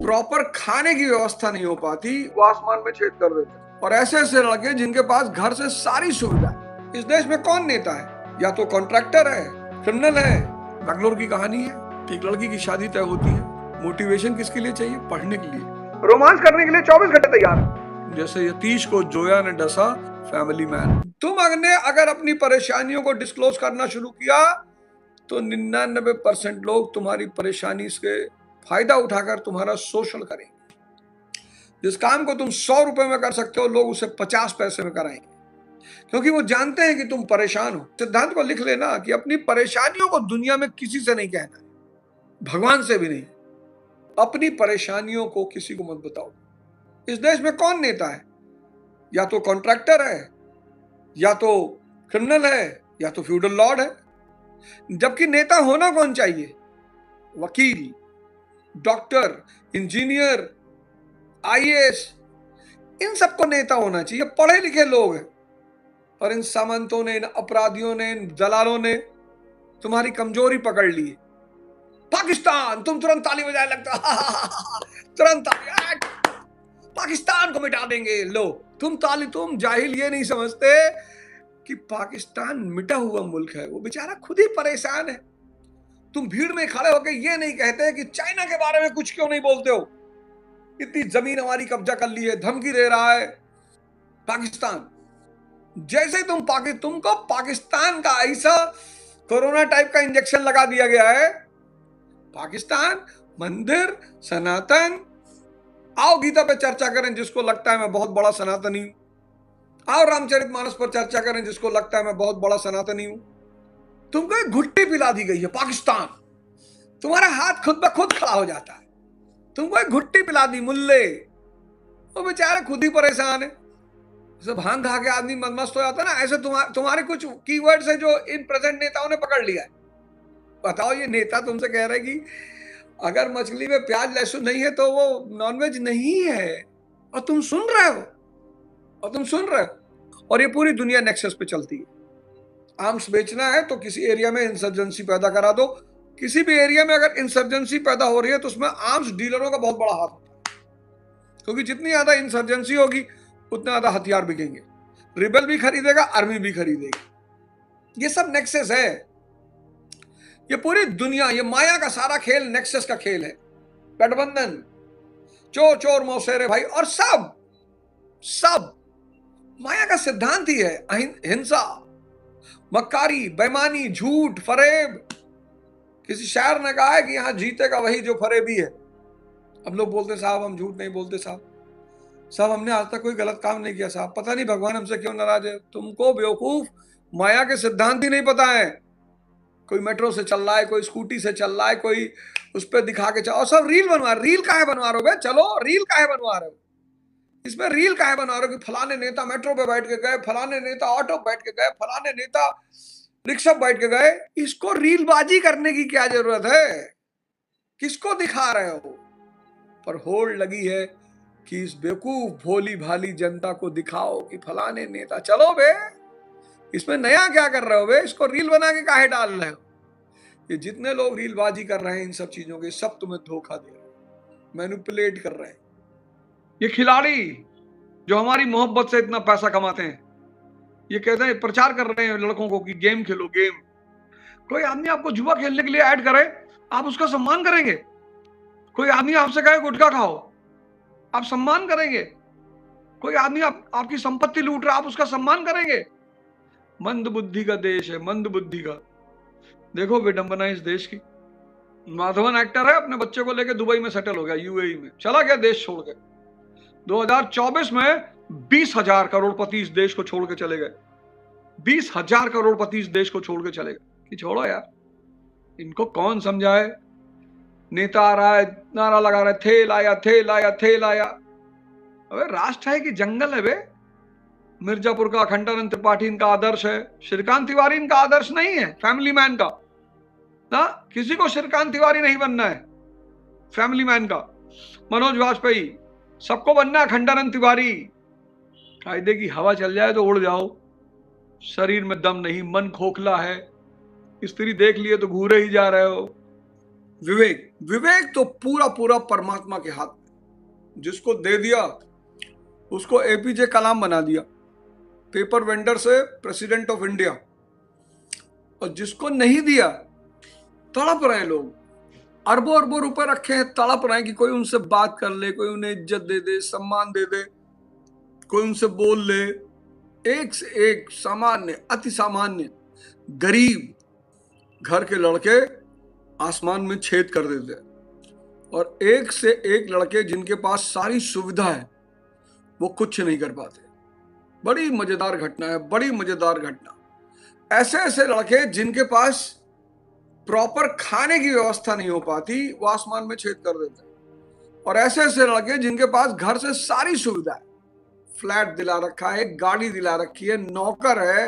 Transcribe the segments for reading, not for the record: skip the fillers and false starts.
Proper खाने की व्यवस्था नहीं हो पाती, वो आसमान में छेद कर देते। और ऐसे ऐसे लड़के जिनके पास घर से सारी सुविधा। इस देश में कौन नेता है? या तो कॉन्ट्रैक्टर है, क्रिमिनल है। बेंगलोर की कहानी है, एक लड़की की शादी तय होती है। मोटिवेशन किसके लिए चाहिए? पढ़ने के लिए। रोमांस करने के लिए 24 घंटे तैयार है। जैसे यतीश को जोया ने डसा, फैमिली मैन। तुम अगर अपनी परेशानियों को डिस्क्लोज करना शुरू किया तो 99% लोग तुम्हारी परेशानी से फायदा उठाकर तुम्हारा सोशल करेंगे। जिस काम को तुम 100 रुपए में कर सकते हो, लोग उसे 50 पैसे में कराएंगे, क्योंकि वो जानते हैं कि तुम परेशान हो। सिद्धांत को लिख लेना कि अपनी परेशानियों को दुनिया में किसी से नहीं कहना, भगवान से भी नहीं। अपनी परेशानियों को किसी को मत बताओ। इस देश में कौन नेता है? या तो कॉन्ट्रैक्टर है, या तो क्रिमिनल है, या तो फ्यूडल लॉर्ड है। जबकि नेता होना कौन चाहिए? वकील, डॉक्टर, इंजीनियर, आईएएस, इन सबको नेता होना चाहिए। पढ़े लिखे लोग हैं। और इन सामंतों ने, इन अपराधियों ने, इन दलालों ने तुम्हारी कमजोरी पकड़ ली। पाकिस्तान, तुम तुरंत ताली बजाए लगता तुरंत ताली, पाकिस्तान को मिटा देंगे। लो, तुम जाहिल ये नहीं समझते कि पाकिस्तान मिटा हुआ मुल्क है, वो बेचारा खुद ही परेशान है। तुम भीड़ में खड़े होकर ये नहीं कहते कि चाइना के बारे में कुछ क्यों नहीं बोलते हो? इतनी जमीन हमारी कब्जा कर ली है, धमकी दे रहा है पाकिस्तान। जैसे तुमको पाकिस्तान का ऐसा कोरोना टाइप का इंजेक्शन लगा दिया गया है। पाकिस्तान, मंदिर, सनातन। आओ गीता पे चर्चा करें जिसको लगता है मैं बहुत बड़ा सनातनी हूं। आओ रामचरितमानस पर चर्चा करें जिसको लगता है मैं बहुत बड़ा सनातनी हूं। तुमको एक घुट्टी पिला दी गई है पाकिस्तान, तुम्हारा हाथ खुद ब खुद खड़ा हो जाता है। तुमको एक घुट्टी पिला दी मुल्ले, वो बेचारे खुद ही परेशान है। जैसे भांग खा के आदमी मदमस्त हो जाता है ना, ऐसे तुम्हारे कुछ कीवर्ड्स है जो इन प्रेजेंट नेताओं ने पकड़ लिया है। बताओ, ये नेता तुमसे कह रहे कि अगर मछली में प्याज लहसुन नहीं है तो वो नॉनवेज नहीं है, और तुम सुन रहे हो। और ये पूरी दुनिया नेक्सस पे चलती है। आर्म्स बेचना है तो किसी एरिया में इंसर्जेंसी पैदा करा दो। किसी भी एरिया में अगर इंसर्जेंसी पैदा हो रही है तो उसमें आर्म्स डीलरों का बहुत बड़ा हाथ होता है, क्योंकि जितनी ज्यादा इंसर्जेंसी होगी उतना ज्यादा हथियार बिकेंगे। रिबेल भी खरीदेगा, आर्मी भी खरीदेगी। ये सब नेक्सस है। ये पूरी दुनिया, ये माया का सारा खेल नेक्सस का खेल है। गठबंधन, चोर चोर मौसेरे भाई, और सब माया का सिद्धांत ही है। हिंसा, मक्कारी, बेईमानी, झूठ, फरेब। किसी शायर ने कहा है कि यहां जीतेगा वही जो फरेबी है। अब लोग बोलते साहब हम झूठ नहीं बोलते, साहब हमने आज तक कोई गलत काम नहीं किया साहब, पता नहीं भगवान हमसे क्यों नाराज है। तुमको बेवकूफ माया के सिद्धांत ही नहीं पता है। कोई मेट्रो से चल रहा है, कोई स्कूटी से चल रहा है, कोई उस पर दिखा के चल, और सब रील बनवा। रील काहे बनवा रहे हो? चलो, रील काहे बनवा रहे हो? इसमें रील काहे बना रहे हो कि फलाने नेता मेट्रो पे बैठ के गए, फलाने नेता ऑटो बैठ के गए, फलाने नेता रिक्शा बैठ के गए। इसको रीलबाजी करने की क्या जरूरत है? किसको दिखा रहे हो? पर होड़ लगी है कि इस बेवकूफ भोली भाली जनता को दिखाओ कि फलाने नेता। चलो बे, इसमें नया क्या कर रहे हो बे? इसको रील बना के काहे डाल रहे हो? ये जितने लोग रीलबाजी कर रहे हैं इन सब चीजों के, सब तुम्हें धोखा दे रहे हैं, मैनिपुलेट कर रहे हैं। ये खिलाड़ी जो हमारी मोहब्बत से इतना पैसा कमाते हैं, ये कहते हैं, प्रचार कर रहे हैं लड़कों को कि गेम खेलो गेम। कोई आदमी आपको जुआ खेलने के लिए ऐड करे, आप उसका सम्मान करेंगे? कोई आदमी आपसे कहे गुटखा खाओ, आप सम्मान करेंगे? कोई आदमी आपकी संपत्ति लूट रहा, आप उसका सम्मान करेंगे? मंद बुद्धि का देश है, मंद बुद्धि का। देखो विडंबना इस देश की। माधवन एक्टर है, अपने बच्चे को लेकर दुबई में सेटल हो गया, यूएई में चला गया देश छोड़ के। 2024 में 20,000 करोड़पति इस देश को छोड़ के चले गए। 20,000 करोड़पति इस देश को छोड़ के चले गए। कि छोड़ो यार, इनको कौन समझाए? नेता आ रहा है, नारा लगा रहा है, थे लाया। अबे राष्ट्र है कि जंगल है बे? मिर्जापुर का अखंडानंद त्रिपाठी इनका आदर्श है, श्रीकांत तिवारी इनका आदर्श नहीं है। फैमिली मैन का ना, किसी को श्रीकांत तिवारी नहीं बनना है। फैमिली मैन का मनोज वाजपेयी, सबको बनना है अखंडानंद तिवारी। कायदे की हवा चल जाए तो उड़ जाओ। शरीर में दम नहीं, मन खोखला है। स्त्री देख लिए तो घूरे ही जा रहे हो। विवेक, विवेक तो पूरा पूरा परमात्मा के हाथ में। जिसको दे दिया उसको एपीजे कलाम बना दिया, पेपर वेंडर से प्रेसिडेंट ऑफ इंडिया। और जिसको नहीं दिया, तड़प रहे हैं लोग, अरबों अरबों रुपए रखे हैं, तड़प रहे हैं कि कोई उनसे बात कर ले, कोई उन्हें इज्जत दे दे, सम्मान दे दे, कोई उनसे बोल ले। एक से एक सामान्य, अति सामान्य, गरीब घर के लड़के आसमान में छेद कर देते हैं, और एक से एक लड़के जिनके पास सारी सुविधा है वो कुछ नहीं कर पाते। बड़ी मजेदार घटना है, बड़ी मजेदार घटना। ऐसे ऐसे लड़के जिनके पास प्रॉपर खाने की व्यवस्था नहीं हो पाती, वो आसमान में छेद कर देते हैं। और ऐसे ऐसे लड़के जिनके पास घर से सारी सुविधा है, फ्लैट दिला रखा है, गाड़ी दिला रखी है, नौकर है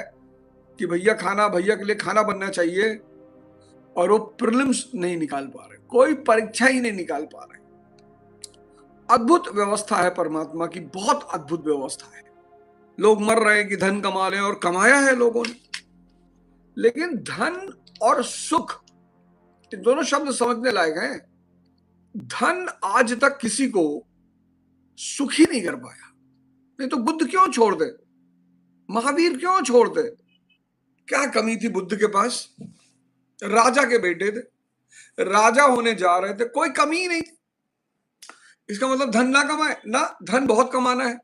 कि भैया खाना, भैया के लिए खाना बनना चाहिए, और वो प्रीलिम्स नहीं निकाल पा रहे, कोई परीक्षा ही नहीं निकाल पा रहे। अद्भुत व्यवस्था है परमात्मा की, बहुत अद्भुत व्यवस्था है। लोग मर रहे हैं कि धन कमा लें, और कमाया है लोगों ने। लेकिन धन और सुख, ये दोनों शब्द समझने लायक हैं। धन आज तक किसी को सुखी नहीं कर पाया। नहीं तो बुद्ध क्यों छोड़ दे, महावीर क्यों छोड़ दे? क्या कमी थी बुद्ध के पास? राजा के बेटे थे, राजा होने जा रहे थे, कोई कमी ही नहीं थी। इसका मतलब धन ना कमाए ना, धन बहुत कमाना है।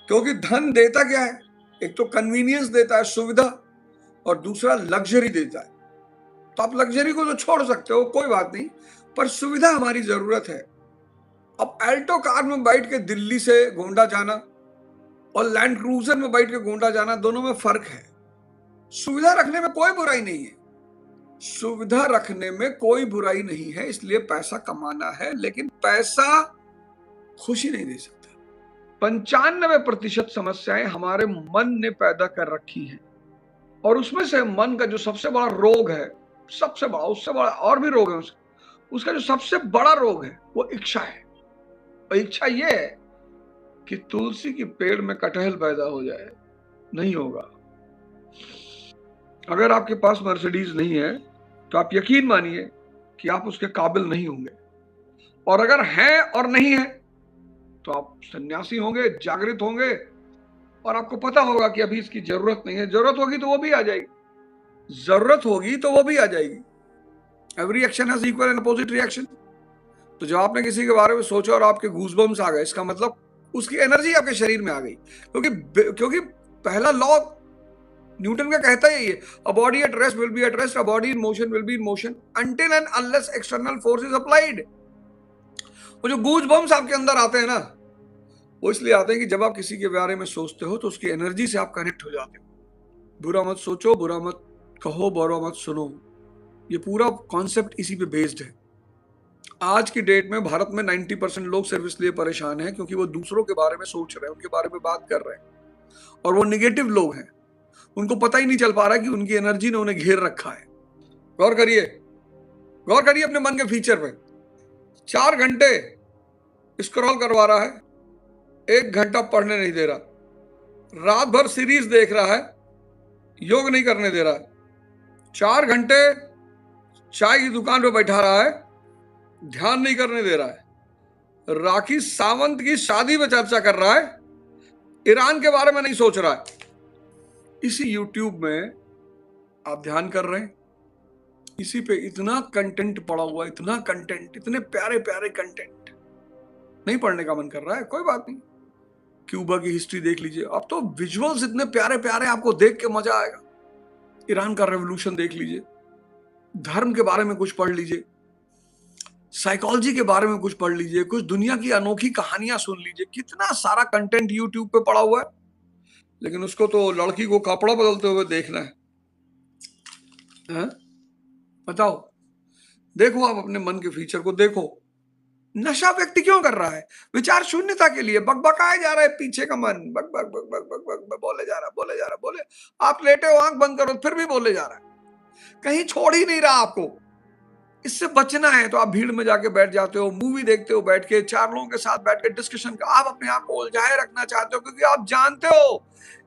क्योंकि धन देता क्या है? एक तो कन्वीनियंस देता है, सुविधा, और दूसरा लग्जरी देता है। तो आप लग्जरी को तो छोड़ सकते हो, कोई बात नहीं, पर सुविधा हमारी जरूरत है। अब एल्टो कार में बैठ के दिल्ली से गोंडा जाना और लैंड क्रूजर में बैठ के गोंडा जाना, दोनों में फर्क है। सुविधा रखने में कोई बुराई नहीं है, सुविधा रखने में कोई बुराई नहीं है, इसलिए पैसा कमाना है। लेकिन पैसा खुशी नहीं दे सकता। 95% समस्याएं हमारे मन ने पैदा कर रखी हैं, और उसमें से मन का जो सबसे बड़ा रोग है, सबसे बड़ा, उससे बड़ा और भी रोग है, उसका जो सबसे बड़ा रोग है वो इच्छा है। और इच्छा ये है कि तुलसी के पेड़ में कटहल पैदा हो जाए। नहीं होगा। अगर आपके पास मर्सिडीज नहीं है तो आप यकीन मानिए कि आप उसके काबिल नहीं होंगे, और अगर है और नहीं है तो आप सन्यासी होंगे, जागृत होंगे, और आपको पता होगा कि अभी इसकी जरूरत नहीं है। जरूरत होगी तो वो भी आ जाएगी, जरूरत होगी तो वो भी आ जाएगी। Every action has equal and opposite reaction. तो जब आपने किसी के बारे में सोचा और आपके गूज़बम्स आ गए, इसका मतलब उसकी एनर्जी आपके शरीर में आ गई। क्योंकि पहला लॉ न्यूटन का कहता ही है, a body at rest will be at rest, a body in motion will be in motion until and unless external force is applied. वो जो गूज़बम्स आपके अंदर आते हैं ना, वो इसलिए आते हैं कि जब आप किसी के बारे में सोचते हो तो उसकी एनर्जी से आप कनेक्ट हो जाते हो। बुरा मत सोचो, बुरा मत कहो, बुरा मत सुनो, ये पूरा कॉन्सेप्ट इसी पे बेस्ड है। आज की डेट में भारत में 90% लोग सिर्फ इसलिए परेशान हैं क्योंकि वो दूसरों के बारे में सोच रहे हैं, उनके बारे में बात कर रहे हैं, और वो निगेटिव लोग हैं। उनको पता ही नहीं चल पा रहा कि उनकी एनर्जी ने उन्हें घेर रखा है। गौर करिए, गौर करिए अपने मन के फीचर पे। 4 घंटे स्क्रॉल करवा रहा है, 1 घंटा पढ़ने नहीं दे रहा, रात भर सीरीज देख रहा है, योग नहीं करने दे रहा है, 4 घंटे चाय की दुकान पे बैठा रहा है, ध्यान नहीं करने दे रहा है, राखी सावंत की शादी में चर्चा कर रहा है, ईरान के बारे में नहीं सोच रहा है। इसी यूट्यूब में आप ध्यान कर रहे हैं, इसी पे इतना कंटेंट पड़ा हुआ है, इतना कंटेंट, इतने प्यारे प्यारे कंटेंट, नहीं पढ़ने का मन कर रहा है, कोई बात नहीं। क्यूबा की हिस्ट्री देख लीजिए, अब तो विजुअल्स इतने प्यारे प्यारे, आपको देख के मजा आएगा। ईरान का रेवोल्यूशन देख लीजिए, धर्म के बारे में कुछ पढ़ लीजिए, साइकोलॉजी के बारे में कुछ पढ़ लीजिए, कुछ दुनिया की अनोखी कहानियां सुन लीजिए। कितना सारा कंटेंट यूट्यूब पे पड़ा हुआ है, लेकिन उसको तो लड़की को कपड़ा बदलते हुए देखना है। बताओ, देखो आप अपने मन के फीचर को देखो। नशा व्यक्ति क्यों कर रहा है? विचार शून्यता के लिए बकबकाए जा रहा है, पीछे का मन बक बक बक बक बक बक बक बोले जा रहा, बोले जा रहा, बोले। आप लेटे हो, आंख बंद करो, फिर भी बोले जा रहा है, कहीं छोड़ ही नहीं रहा आपको। इससे बचना है तो आप भीड़ में जाके बैठ जाते हो, मूवी देखते हो बैठ के, 4 लोगों के साथ बैठ के डिस्कशन का। आप अपने आप को उलझाए रखना चाहते हो, क्योंकि आप जानते हो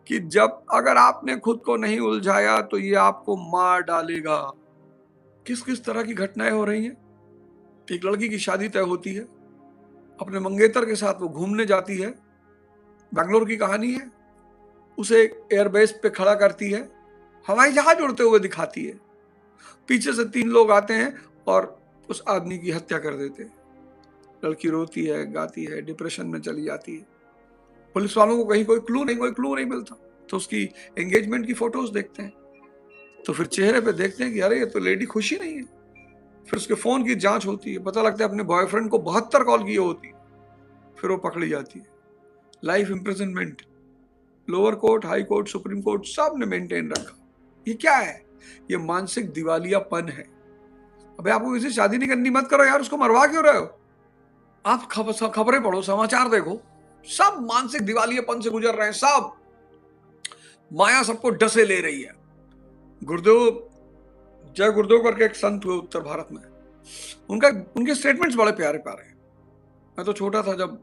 कि जब अगर आपने खुद को नहीं उलझाया तो ये आपको मार डालेगा। किस किस तरह की घटनाएं हो रही हैं? एक लड़की की शादी तय होती है, अपने मंगेतर के साथ वो घूमने जाती है, बैंगलोर की कहानी है। उसे एयरबेस पे खड़ा करती है, हवाई जहाज उड़ते हुए दिखाती है, पीछे से 3 लोग आते हैं और उस आदमी की हत्या कर देते हैं। लड़की रोती है, गाती है, डिप्रेशन में चली जाती है। पुलिस वालों को कहीं कोई क्लू नहीं मिलता, तो उसकी एंगेजमेंट की फोटोज देखते हैं, तो फिर चेहरे पे देखते हैं कि अरे ये तो लेडी खुशी नहीं है। फिर उसके फोन की जांच होती है, पता लगता है अपने बॉयफ्रेंड को 72 कॉल किए होती है। फिर वो पकड़ी जाती है। Life imprisonment, lower court, high court, supreme court सब ने मेंटेन रखा। ये क्या है? ये मानसिक दिवालियापन है। अबे आपको किसी शादी नहीं करनी, मत करो यार, उसको मरवा क्यों रहे हो? आप खबरें पढ़ो, समाचार देखो, सब मानसिक दिवालियापन से गुजर रहे हैं, सब माया सबको डसे ले रही है। गुरुदेव, जय गुरुदेव करके एक संत हुए उत्तर भारत में, उनके स्टेटमेंट्स बड़े प्यारे प्यारे हैं। मैं तो छोटा था जब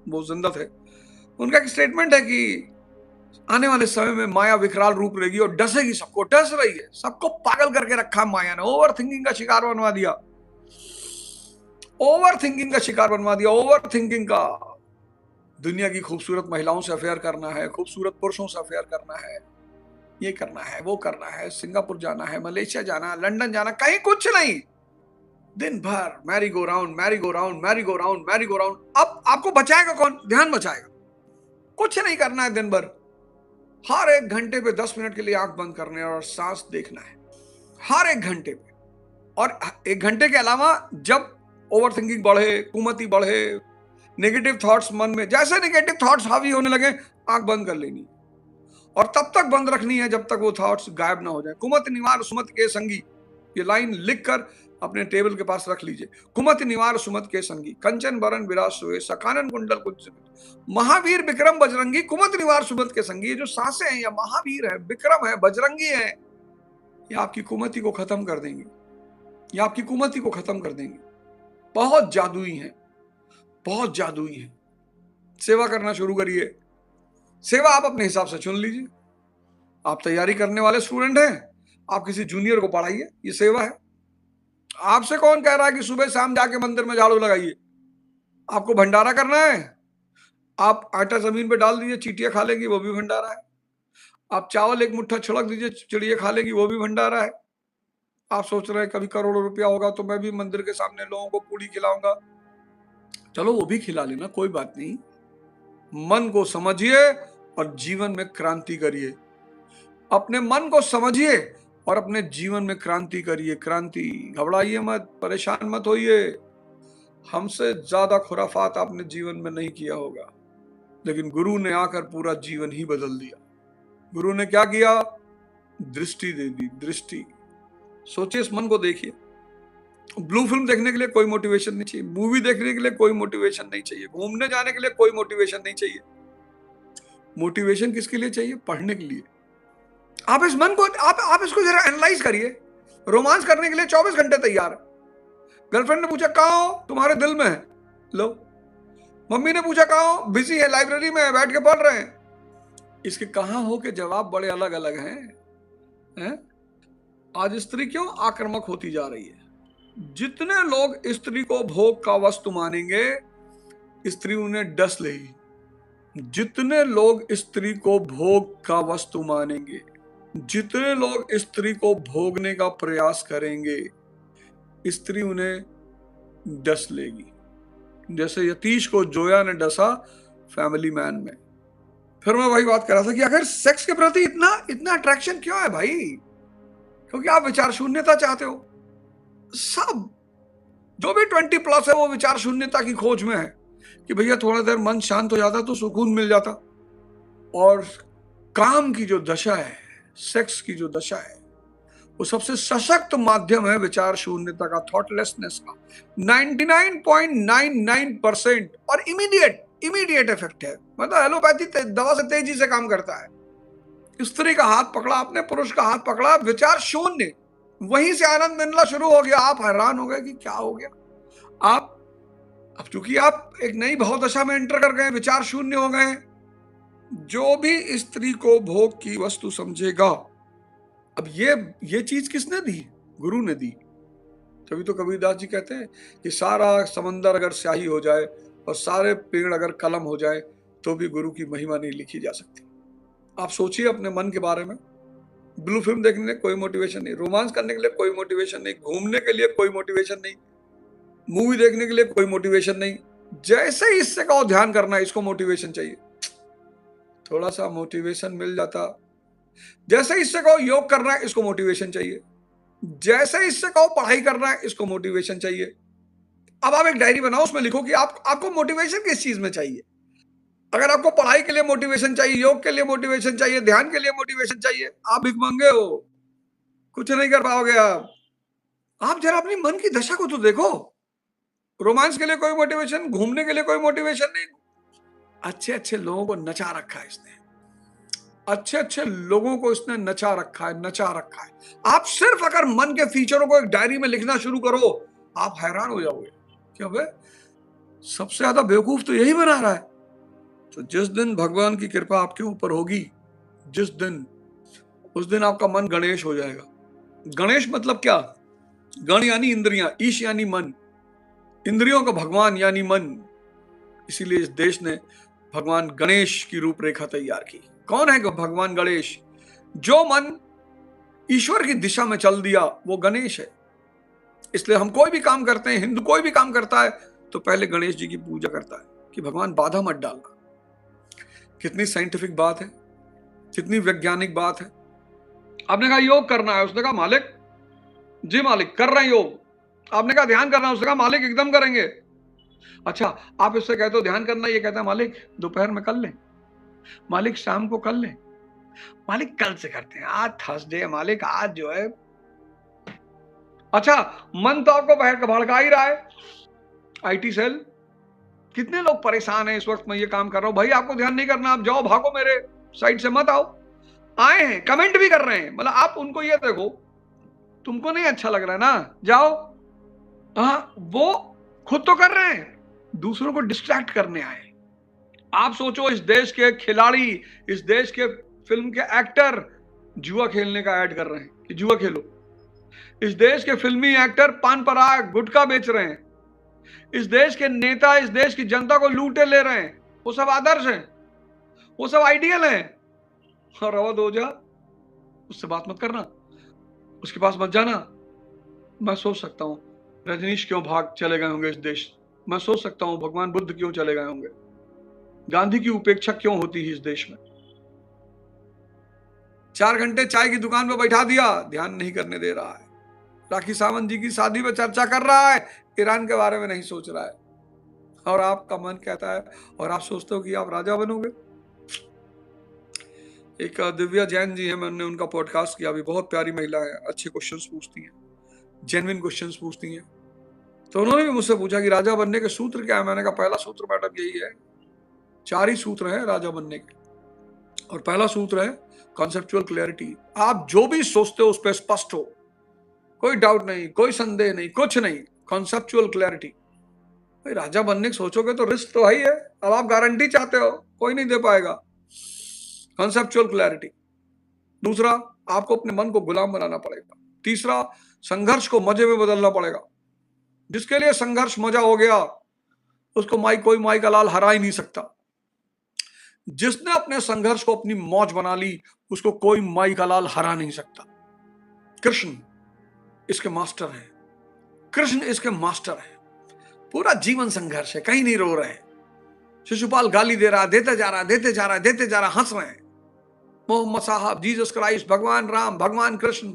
वो जिंदा थे। उनका एक स्टेटमेंट है कि आने वाले समय में माया विकराल रूप लेगी और डसेगी, सबको डस रही है, सबको पागल करके रखा है माया ने, ओवर थिंकिंग का शिकार बनवा दिया, ओवर थिंकिंग का शिकार बनवा दिया, ओवर थिंकिंग का। दुनिया की खूबसूरत महिलाओं से अफेयर करना है, खूबसूरत पुरुषों से अफेयर करना है, ये करना है, वो करना है, सिंगापुर जाना है, मलेशिया जाना, लंदन जाना, कहीं कुछ नहीं, दिन भर merry go round, merry go round, merry go round, merry go round. अब आपको बचाएगा कौन? ध्यान बचाएगा? कुछ नहीं करना है दिन भर, हर 1 घंटे पे 10 मिनट के लिए आंख बंद करने और सांस देखना है, हर 1 घंटे पे। और 1 घंटे के अलावा जब ओवर थिंकिंग बढ़े, कुमति बढ़े, नेगेटिव थॉट्स मन में, जैसे नेगेटिव थॉट्स हावी होने लगे, आंख बंद कर लेनी और तब तक बंद रखनी है जब तक वो थॉट्स गायब ना हो जाए। कुमत निवार सुमत के संगी, ये लाइन लिखकर अपने टेबल के पास रख लीजिए। कुमत निवार सुमत के संगी, कंचन बरन विराज सोए, सखानन कुंडल कुछ, महावीर विक्रम बजरंगी, कुमत निवार सुमत के संगी। ये जो सांसें हैं, या महावीर है, विक्रम है, बजरंगी है, ये आपकी कुमति को खत्म कर देंगे, ये आपकी कुमति को खत्म कर देंगे। बहुत जादुई है, बहुत जादुई है। सेवा करना शुरू करिए। सेवा आप अपने हिसाब से चुन लीजिए। आप तैयारी करने वाले स्टूडेंट हैं, आप किसी जूनियर को पढ़ाइए, ये सेवा है। आपसे कौन कह रहा है कि सुबह शाम जाके मंदिर में झाड़ू लगाइए? आपको भंडारा करना है, आप आटा जमीन पे डाल दीजिए, चींटियां खा लेंगी, वो भी भंडारा है। आप चावल एक मुट्ठा छिड़क दीजिए, चिड़िया खा लेगी, वो भी भंडारा है। आप सोच रहे हैं कभी करोड़ों रुपया होगा तो मैं भी मंदिर के सामने लोगों को पूड़ी खिलाऊंगा, चलो वो भी खिला लेना, कोई बात नहीं। मन को समझिए और जीवन में क्रांति करिए। अपने मन को समझिए और अपने जीवन में क्रांति करिए। क्रांति, घबराइए मत, परेशान मत होइए। हमसे ज्यादा खुराफात आपने जीवन में नहीं किया होगा, लेकिन गुरु ने आकर पूरा जीवन ही बदल दिया। गुरु ने क्या किया? दृष्टि दे दी, दृष्टि। सोचिए, इस मन को देखिए। ब्लू फिल्म देखने के लिए कोई मोटिवेशन नहीं चाहिए, मूवी देखने के लिए कोई मोटिवेशन नहीं चाहिए, घूमने जाने के लिए कोई मोटिवेशन नहीं चाहिए। मोटिवेशन किसके लिए चाहिए? पढ़ने के लिए। आप इस मन को, आप इसको जरा एनालाइज करिए। रोमांस करने के लिए 24 घंटे तैयार है। गर्लफ्रेंड ने पूछा कहाँ हो? तुम्हारे दिल में है, लो। मम्मी ने पूछा कहाँ हो? बिजी है, लाइब्रेरी में है, बैठ के पढ़ रहे हैं। इसके कहाँ हो के जवाब बड़े अलग अलग हैं? आज स्त्री क्यों आक्रामक होती जा रही है? जितने लोग स्त्री को भोग का वस्तु मानेंगे, स्त्री उन्हें डस लेगी। जितने लोग स्त्री को भोग का वस्तु मानेंगे, जितने लोग स्त्री को भोगने का प्रयास करेंगे, स्त्री उन्हें डस लेगी। जैसे यतीश को जोया ने डसा फैमिली मैन में। फिर मैं वही बात कर रहा था कि अगर सेक्स के प्रति इतना अट्रैक्शन क्यों है भाई? क्योंकि आप विचार शून्यता चाहते हो। सब जो भी 20+ है वो विचार शून्यता की खोज में है कि भैया थोड़ा देर मन शांत हो जाता तो सुकून मिल जाता। और काम की जो दशा है, सेक्स की जो दशा है, वो सबसे सशक्त माध्यम है विचार शून्यता का, थॉटलेसनेस का। 99.99% और इमीडिएट इफेक्ट है। मतलब एलोपैथी दवा से तेजी से काम करता है। स्त्री का हाथ पकड़ा आपने, पुरुष का हाथ पकड़ा, विचार शून्य, वहीं से आनंद मिलना शुरू हो गया। आप हैरान हो गए कि क्या हो गया। अब चूंकि आप एक नई भावदशा में एंटर कर गए, विचार शून्य हो गए। जो भी स्त्री को भोग की वस्तु समझेगा, अब ये चीज किसने दी? गुरु ने दी। तभी तो कबीरदास जी कहते हैं कि सारा समंदर अगर स्याही हो जाए और सारे पेड़ अगर कलम हो जाए तो भी गुरु की महिमा नहीं लिखी जा सकती। आप सोचिए अपने मन के बारे में। ब्लू फिल्म देखने के लिए कोई मोटिवेशन नहीं, रोमांस करने के लिए कोई मोटिवेशन नहीं, घूमने के लिए कोई मोटिवेशन नहीं, मूवी देखने के लिए कोई मोटिवेशन नहीं। जैसे ही इससे कहो ध्यान करना है, इसको मोटिवेशन चाहिए। थोड़ा सा मोटिवेशन मिल जाता। जैसे ही इससे कहो योग करना है, इसको मोटिवेशन चाहिए। जैसे इससे कहो पढ़ाई करना है, इसको मोटिवेशन चाहिए। अब आप एक डायरी बनाओ, उसमें लिखो कि आपको मोटिवेशन किस चीज में चाहिए। अगर आपको पढ़ाई के लिए मोटिवेशन चाहिए, योग के लिए मोटिवेशन चाहिए, ध्यान के लिए मोटिवेशन चाहिए, आप भिखमंगे हो, कुछ नहीं कर पाओगे। आप जरा अपनी मन की दशा को तो देखो। रोमांस के लिए कोई मोटिवेशन, घूमने के लिए कोई मोटिवेशन नहीं। अच्छे अच्छे लोगों को नचा रखा है इसने, अच्छे अच्छे लोगों को इसने नचा रखा है, नचा रखा है। आप सिर्फ अगर मन के फीचरों को एक डायरी में लिखना शुरू करो, आप हैरान हो जाओगे कि अबे सबसे ज्यादा बेवकूफ तो यही बना रहा है। तो जिस दिन भगवान की कृपा आपके ऊपर होगी, जिस दिन, उस दिन आपका मन गणेश हो जाएगा। गणेश मतलब क्या? गण यानी इंद्रियां, ईश यानी मन, इंद्रियों का भगवान यानी मन। इसीलिए इस देश ने भगवान गणेश की रूपरेखा तैयार की। कौन है भगवान गणेश? जो मन ईश्वर की दिशा में चल दिया वो गणेश है। इसलिए हम कोई भी काम करते हैं, हिंदू कोई भी काम करता है तो पहले गणेश जी की पूजा करता है कि भगवान बाधा मत डालना। कितनी साइंटिफिक बात है, कितनी वैज्ञानिक बात है। आपने कहा योग करना है, उसने कहा मालिक, जी मालिक कर रहे हैं योग। आपने कहा ध्यान करना है, उसने कहा मालिक एकदम करेंगे। अच्छा, आप इससे कहते हो ध्यान करना, ये कहता है मालिक दोपहर में कर लें, मालिक शाम को कर लें, मालिक कल से करते हैं, आज थर्सडे है मालिक, आज जो है। अच्छा, मन तो आपको भड़का ही रहा है। आईटी सेल, कितने लोग परेशान हैं इस वक्त मैं ये काम कर रहा हूं, भाई आपको ध्यान नहीं करना, आप जाओ, भागो, मेरे साइड से मत आओ। आए हैं, कमेंट भी कर रहे हैं, मतलब आप उनको ये देखो, तुमको नहीं अच्छा लग रहा है ना, जाओ। हाँ, वो खुद तो कर रहे हैं, दूसरों को डिस्ट्रैक्ट करने आए। आप सोचो, इस देश के खिलाड़ी, इस देश के फिल्म के एक्टर जुआ खेलने का ऐड कर रहे हैं कि जुआ खेलो। इस देश के फिल्मी एक्टर पान पराग गुटखा बेच रहे हैं। इस देश के नेता इस देश की जनता को लूटे ले रहे हैं। वो सब आदर्श हैं, वो सब आइडियल हैं। और अवध ओझा, उससे बात मत करना, उसके पास मत जाना। मैं सोच सकता हूं रजनीश क्यों भाग चले गए होंगे इस देश। मैं सोच सकता हूं भगवान बुद्ध क्यों चले गए होंगे, गांधी की उपेक्षा क्यों होती है इस देश में। 4 घंटे चाय की दुकान पर बैठा दिया, ध्यान नहीं करने दे रहा है। राखी सावंत जी की शादी में चर्चा कर रहा है, ईरान के बारे में नहीं सोच रहा है। और आपका मन कहता है और आप सोचते हो कि आप राजा बनोगे। एक दिव्या जैन जी है, मैंने उनका पॉडकास्ट किया अभी, बहुत प्यारी महिला है, अच्छे क्वेश्चंस पूछती हैं, जेन्युइन क्वेश्चंस पूछती हैं। तो उन्होंने भी मुझसे पूछा कि राजा बनने के सूत्र क्या है। मैंने कहा पहला सूत्र मैडम यही है, 4 ही सूत्र है राजा बनने के। और पहला सूत्र है कॉन्सेप्चुअल क्लैरिटी। आप जो भी सोचते हो उस पर स्पष्ट हो, कोई डाउट नहीं, कोई संदेह नहीं, कुछ नहीं, कॉन्सेप्चुअल क्लैरिटी। भाई राजा बनने की सोचोगे तो रिस्क तो है ही है। अब आप गारंटी चाहते हो, कोई नहीं दे पाएगा। Conceptual clarity. दूसरा, आपको अपने मन को गुलाम बनाना पड़ेगा। तीसरा, संघर्ष को मजे में बदलना पड़ेगा। जिसके लिए संघर्ष मजा हो गया उसको कोई माई का लाल हरा ही नहीं सकता। जिसने अपने संघर्ष को अपनी मौज बना ली उसको कोई माई का लाल हरा नहीं सकता। कृष्ण इसके मास्टर हैं, कृष्ण इसके मास्टर हैं। पूरा जीवन संघर्ष है, कहीं नहीं रो रहे हैं। शिशुपाल गाली दे रहा, देते जा रहा, देते जा रहा, देते जा रहा, हंस रहे हैं। मोहम्मद साहब, जीसस क्राइस्ट, भगवान राम, भगवान कृष्ण,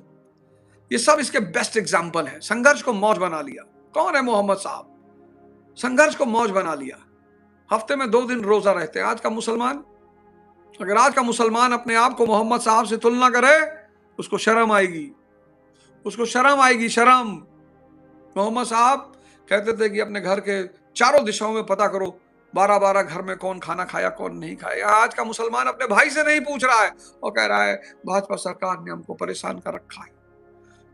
ये सब इसके बेस्ट एग्जाम्पल है। संघर्ष को मौज बना लिया। कौन है मोहम्मद साहब? संघर्ष को मौज बना लिया। हफ्ते में 2 दिन रोजा रहते हैं। आज का मुसलमान, अगर आज का मुसलमान अपने आप को मोहम्मद साहब से तुलना करे, उसको शर्म आएगी, उसको शर्म आएगी, शर्म। मोहम्मद साहब कहते थे कि अपने घर के चारों दिशाओं में पता करो 12-12 घर में कौन खाना खाया कौन नहीं खाया। आज का मुसलमान अपने भाई से नहीं पूछ रहा है और कह रहा है भाजपा सरकार ने हमको परेशान कर रखा है।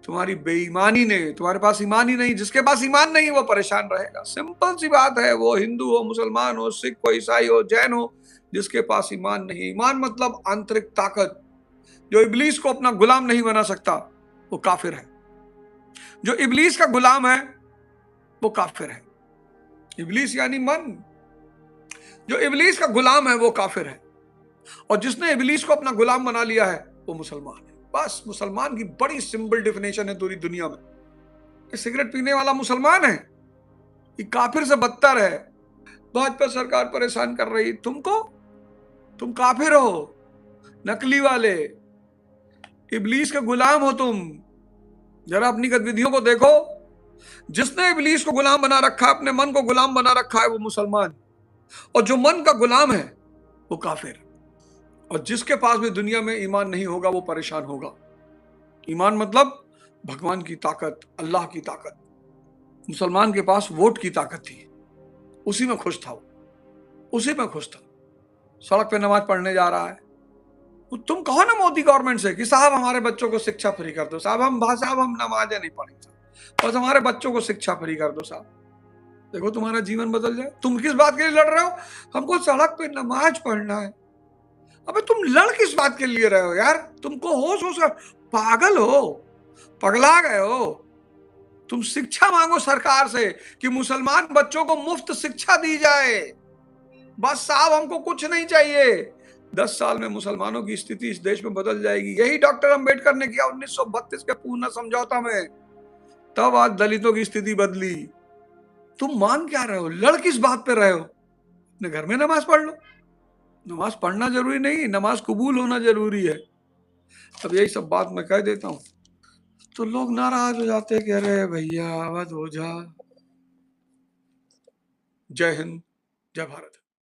तुम्हारी बेईमानी ने, तुम्हारे पास ईमान ही नहीं। जिसके पास ईमान नहीं वो परेशान रहेगा। सिंपल सी बात है। वो हिंदू हो, मुसलमान हो, सिख हो, ईसाई हो, जैन हो, जिसके पास ईमान नहीं, ईमान मतलब आंतरिक ताकत, जो इब्लीस को अपना गुलाम नहीं बना सकता, वो काफिर है। जो इब्लीस का गुलाम है वो काफिर है। इब्लीस यानी मन, जो इब्लीस का गुलाम है वो काफिर है, और जिसने इब्लीस को अपना गुलाम बना लिया है वो मुसलमान है। बस मुसलमान की बड़ी सिंपल डेफिनेशन है पूरी दुनिया में। सिगरेट पीने वाला मुसलमान है, ये काफिर से बदतर है। भाजपा सरकार परेशान कर रही तुमको, तुम काफिर हो, नकली वाले, इब्लीस के गुलाम हो तुम। जरा अपनी गतिविधियों को देखो। जिसने इब्लीस को गुलाम बना रखा है, अपने मन को गुलाम बना रखा है, वो मुसलमान, और जो मन का गुलाम है वो काफिर। और जिसके पास भी दुनिया में ईमान नहीं होगा वो परेशान होगा। ईमान मतलब भगवान की ताकत, अल्लाह की ताकत। मुसलमान के पास वोट की ताकत थी, उसी में खुश था वो, उसी में खुश था। सड़क पे नमाज पढ़ने जा रहा है, तुम कहो ना मोदी गवर्नमेंट से कि साहब हमारे बच्चों को शिक्षा फ्री कर दो, साहब हम नमाजें नहीं पढ़ेंगे, बस हमारे बच्चों को शिक्षा फ्री कर दो साहब, देखो तुम्हारा जीवन बदल जाए। तुम किस बात के लिए लड़ रहे हो? हमको सड़क पे नमाज पढ़ना है। अबे तुम लड़ किस बात के लिए रहे हो यार? तुमको होश हो सर, पागल हो, पगला गए हो? तुम शिक्षा मांगो सरकार से कि मुसलमान बच्चों को मुफ्त शिक्षा दी जाए, बस साहब हमको कुछ नहीं चाहिए। 10 साल में मुसलमानों की स्थिति इस देश में बदल जाएगी। यही डॉक्टर अंबेडकर ने किया 1932 के पूना समझौता में, तब आज दलितों की स्थिति बदली। तुम मांग क्या रहे हो? लड़ किस बात पे रहे हो? अपने घर में नमाज पढ़ लो। नमाज पढ़ना जरूरी नहीं, नमाज कबूल होना जरूरी है। अब यही सब बात मैं कह देता हूं तो लोग नाराज हो जाते हैं कि अरे भैया आवाज हो जा। जय हिंद, जय भारत।